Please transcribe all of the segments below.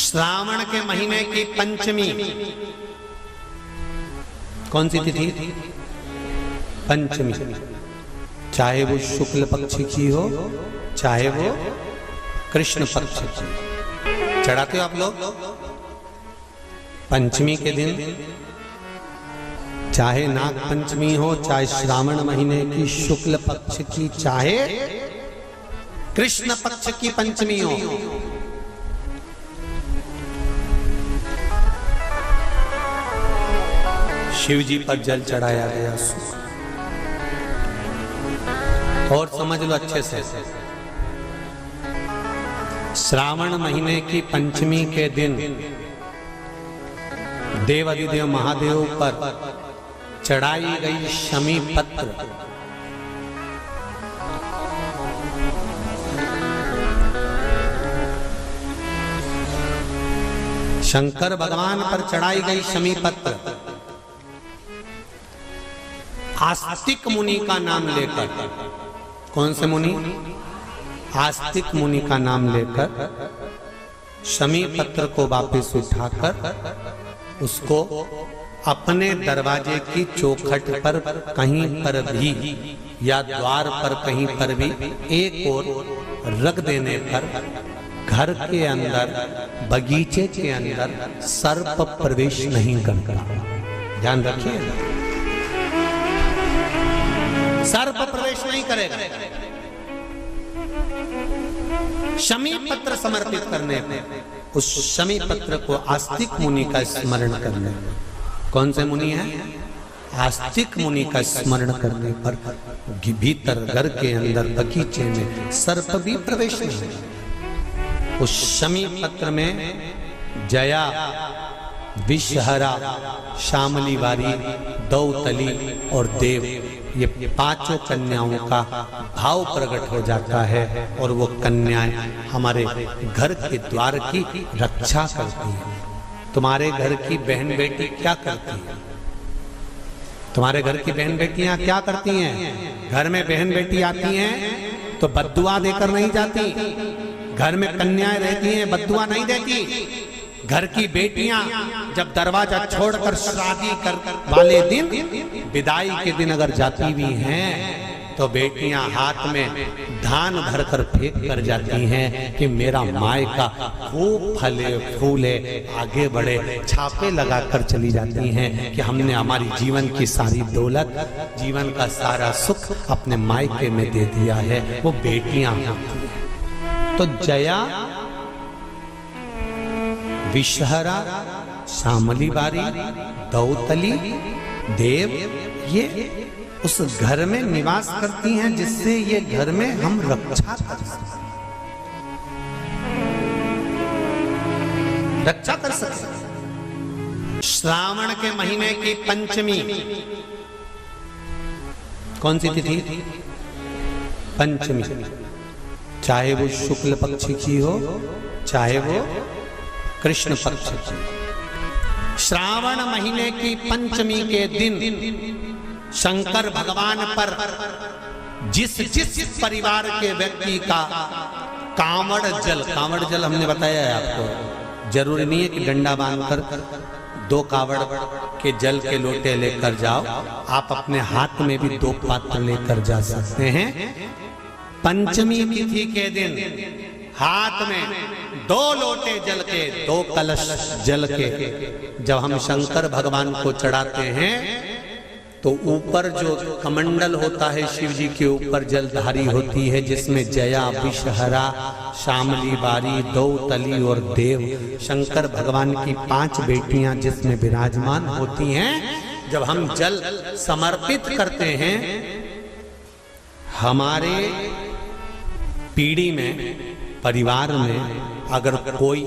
श्रावण के महीने की पंचमी कौन सी तिथि? पंचमी। चाहे वो शुक्ल पक्ष की हो चाहे वो कृष्ण पक्ष की। चढ़ाते हो आप लोग पंचमी के दिन, चाहे नाग पंचमी हो, चाहे श्रावण महीने की शुक्ल पक्ष की, चाहे कृष्ण पक्ष की पंचमी हो। शिव जी पर जल चढ़ाया गया। और समझ लो अच्छे से, श्रावण महीने की पंचमी के दिन देवाधिदेव महादेव पर चढ़ाई गई शमी पत्र शंकर भगवान पर चढ़ाई गई शमी पत्र आस्तिक मुनि का नाम लेकर, कौन से मुनि? आस्तिक मुनि का नाम लेकर शमी पत्र को वापस उठाकर उसको अपने दरवाजे की चौखट पर कहीं पर भी या द्वार पर कहीं पर भी एक ओर रख देने पर घर के अंदर, बगीचे के अंदर सर्प प्रवेश नहीं करता। ध्यान रखिए, सर्प प्रवेश नहीं करेगा। शमी पत्र समर्पित करने पर, उस शमी पत्र को आस्तिक मुनि का स्मरण करने पर, कौन से मुनि है? आस्तिक मुनि का स्मरण करने पर भीतर घर के अंदर बगीचे में सर्प भी प्रवेश नहीं। उस शमी पत्र में जया, विषहरा, शामली वारी, दौतली और देव, ये पांचों कन्याओं का भाव प्रकट हो जाता है और वो कन्याएं हमारे घर के द्वार की रक्षा करती हैं। तुम्हारे घर की बहन बेटी क्या करती है? तुम्हारे घर की बहन बेटियां क्या करती हैं? घर में बहन बेटी आती हैं तो बद्दुआ देकर नहीं जाती। घर में कन्याएं रहती हैं, बद्दुआ नहीं देती। घर की बेटियां जब दरवाजा छोड़कर शादी कर वाले दिन, विदाई के दिन अगर जाती भी हैं तो बेटियां हाथ में धान भरकर फेंक कर जाती हैं कि मेरा मायका खूब फले फूले, आगे बढ़े। छापे लगाकर चली जाती हैं कि हमने हमारी जीवन की सारी दौलत, जीवन का सारा सुख अपने मायके में दे दिया है। वो बेटियां होती हैं। तो जया, विषहरा, शामली बारी, दौतली, देव, ये उस घर में निवास करती हैं जिससे ये घर में हम रक्षा कर सकते, रक्षा कर सकते। श्रावण के महीने की पंचमी कौन सी तिथि? पंचमी। चाहे वो शुक्ल पक्ष की हो चाहे वो कृष्ण पक्ष की। श्रावण महीने की पंचमी के दिन शंकर भगवान पर जिस जिस परिवार के व्यक्ति का कांवड़ जल हमने बताया है आपको, जरूरी नहीं है कि डंडा बांधकर 2 कावड़ के जल के लोटे लेकर जाओ, आप अपने हाथ में भी 2 पात्र लेकर जा सकते हैं। पंचमी तिथि के दिन हाथ में 2 लोटे जल के, 2 कलश जल के जब हम शंकर भगवान को चढ़ाते हैं तो ऊपर जो कमंडल होता है शिव जी के ऊपर जलधारी होती है, जिसमें जया, विषहरा, शामली बारी, दौतली और देव, शंकर भगवान की 5 बेटियां जिसमें विराजमान होती हैं। जब हम जल समर्पित करते हैं, हमारे पीढ़ी में, परिवार में अगर कोई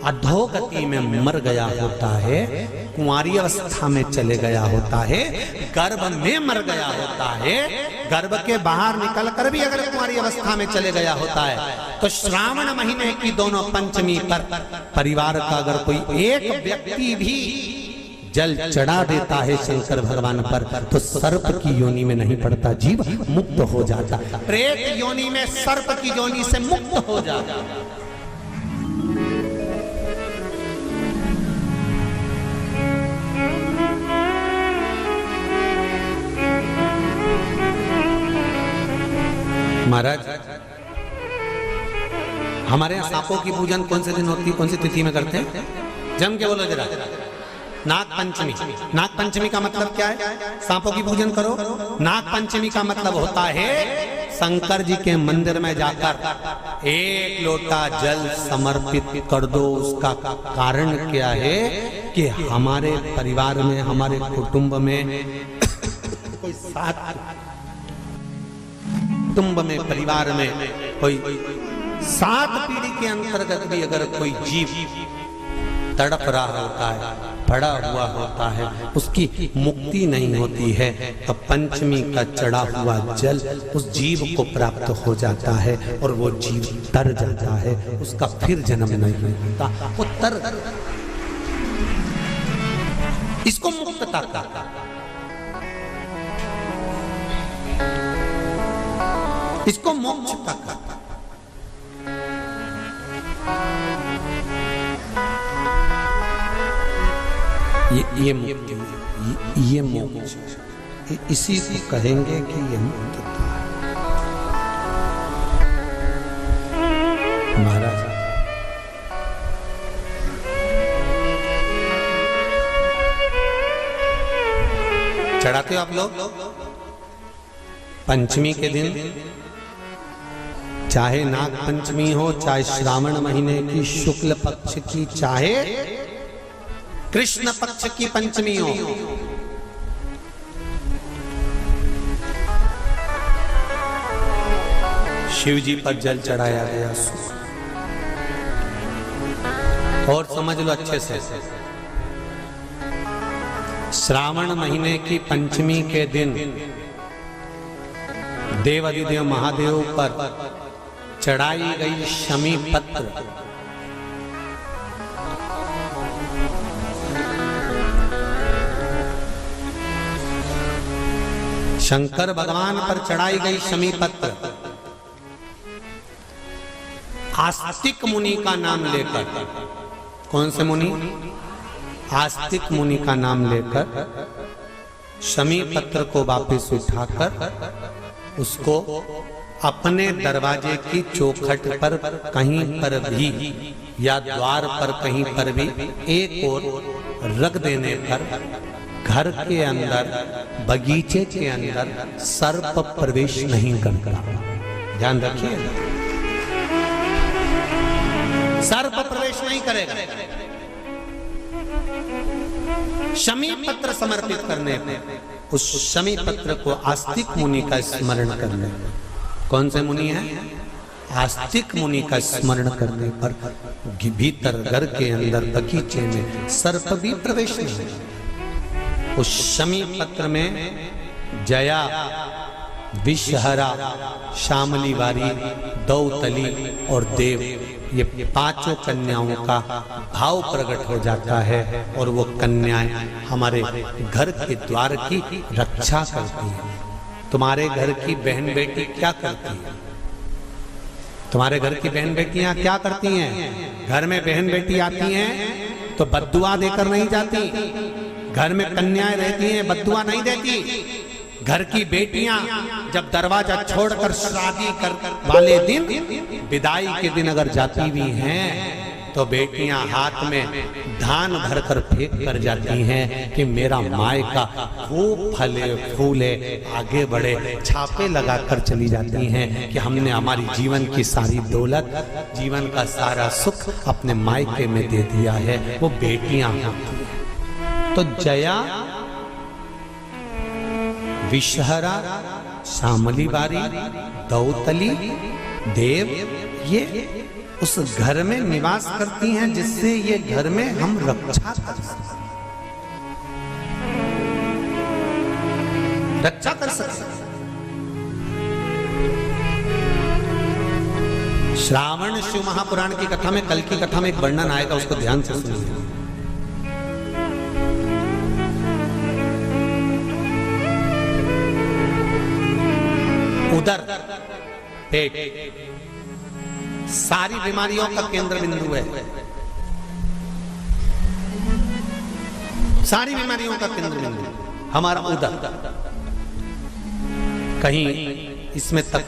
अधोगति में मर गया होता है, कुंवारी अवस्था में चले गया होता है, गर्भ में मर गया होता है, गर्भ के बाहर निकल कर भी अगर कुंवारी अवस्था में चले गया होता है, तो श्रावण महीने की दोनों पंचमी पर परिवार का अगर कोई एक व्यक्ति भी जल चढ़ा देता है शंकर भगवान पर, तो सर्प की योनि में नहीं पड़ता, जीव मुक्त हो जाता, प्रेत योनि में, सर्प की योनि से मुक्त हो जाता। महाराज, हमारे यहाँ सांपों की पूजन कौन से दिन होती है, कौन सी तिथि में करते हैं? जम के बोलो जरा। नाग पंचमी। नाग पंचमी का मतलब क्या है? सांपों की पूजन करो। नाग पंचमी का मतलब होता है शंकर जी के मंदिर में जाकर एक लोटा जल समर्पित कर दो। उसका कारण क्या है कि हमारे परिवार में, हमारे कुटुंब में कोई कुटुंब में, परिवार में कोई 7 पीढ़ी के अंतर्गत भी अगर कोई जीव तड़प रहा होता है, पड़ा हुआ होता है, उसकी मुक्ति नहीं होती है, तो पंचमी का चढ़ा हुआ जल उस जीव को प्राप्त हो जाता है और वो जीव तर जाता है, उसका फिर जन्म नहीं होता, वो तर। इसको मुक्तता का, इसको मोक्षता का। ये मुक्ति, ये मोक्ष, इसी को कहेंगे कि ये मुक्तता है। महाराज, चढ़ाते हो आप लोग पंचमी के दिन, चाहे नाग पंचमी हो, चाहे श्रावण महीने की शुक्ल पक्ष की, चाहे कृष्ण पक्ष की पंचमी हो, शिव जी पर जल चढ़ाया गया। और समझ लो अच्छे से, श्रावण महीने की पंचमी के दिन देवाधिदेव महादेव पर चढ़ाई गई शमी पत्र, शंकर भगवान पर चढ़ाई गई शमी पत्र, आस्तिक मुनि का नाम लेकर, कौन से मुनि? आस्तिक मुनि का नाम लेकर शमी पत्र को वापस उठाकर उसको अपने दरवाजे की चौखट पर कहीं पर भी या द्वार पर कहीं पर भी एक ओर रख देने पर घर के अंदर, बगीचे के अंदर सर्प प्रवेश नहीं करता। ध्यान रखिए, सर्प प्रवेश नहीं करेगा। शमी पत्र समर्पित करने पर, उस शमी पत्र को आस्तिक मुनि का स्मरण करने, कौन से मुनि है? आस्तिक मुनि का स्मरण करने पर भीतर घर के अंदर बगीचे में सर्प भी प्रवेश नहीं। उस शमी पत्र में जया, विषहरा, शामली वारी, दौतली और देव, ये 5 कन्याओं का भाव प्रकट हो जाता है और वो कन्याएं हमारे घर के द्वार की रक्षा करती हैं। तुम्हारे घर की बहन बेटी क्या करती है? तुम्हारे घर की बहन बेटियां क्या करती हैं? घर में बहन बेटी आती हैं तो बद्दुआ देकर नहीं जाती। घर में कन्याएं रहती हैं, बद्दुआ नहीं देती। घर की बेटियां जब दरवाजा छोड़कर शादी कर वाले दिन, विदाई के दिन अगर जाती भी हैं तो बेटियां हाथ में धान भरकर फेंक कर जाती हैं कि मेरा मायका खूब फले फूले, आगे बढ़े। छापे लगाकर चली जाती हैं कि हमने हमारी जीवन की सारी दौलत, जीवन का सारा सुख अपने मायके में दे दिया है। वो बेटियां होती हैं। तो जया, विषहरा, शामली बारी, दौतली, देव, ये उस घर में निवास करती हैं जिससे ये घर में हम रक्षा कर सकते, रक्षा कर सकते। श्रावण शिव महापुराण की कथा में, कल की कथा में एक वर्णन आएगा, उसको ध्यान से सुनिए। उदर, पेट, सारी बीमारियों का केंद्र बिंदु है। सारी बीमारियों का केंद्र बिंदु हमारा उदर। कहीं इसमें तक